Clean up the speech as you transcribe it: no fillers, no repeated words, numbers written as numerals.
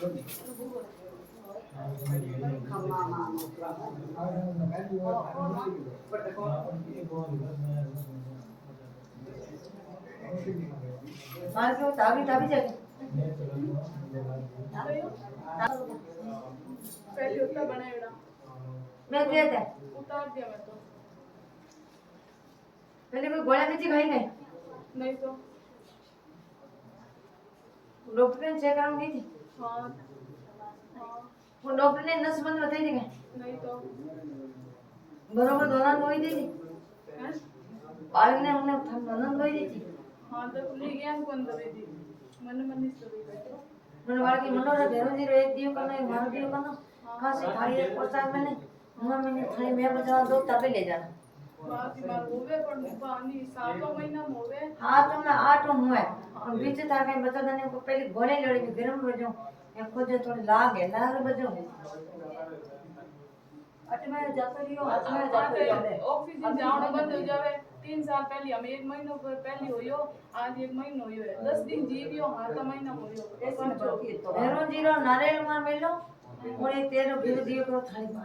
मार के तावी तावी जाके पहले उतना बनाएगा मैं दिया था उतार दिया मैं तो पहले कोई गोला नीचे खाई नहीं तो डॉक्टर ने चेक कराऊंगी थी हाँ हाँ वो डॉक्टर ने नस बंद बताई थी क्या नहीं तो बरोबर दोनों लोई दी थी हैं बालक ने हमने दोनों लोई दी थी हाँ तो ले गया हमको अंदर दी मन मन इस तरह मैंने बालक की मनोरा भेरो जी रे दियो करना एक मार दियो करना कहां से थाली एक पचास मैंने मैंने थाली में बचा दो तबे ले जाना बाकी मार होवे पर पानी 7 महीना में होवे हाँ तो मैं 8 हुआ है और बीच था के बचा देने को पहले गोले लड़ी में गरम बजो या खुद थोड़ी लाग बजो अट में जाकर लियो हाथ में जाकर लियो ऑक्सीजन जावड़ा बंद हो जावे 3 साल पहले हम 1 महीनो पहले होयो आज 1 महीनो होयो है 10 दिन जीवियो हाथ महीना होयो ऐसे बाकी तो हेरो जीरो नारियल मार मेलो और एक तेरो भिड़ दियो करो थाली में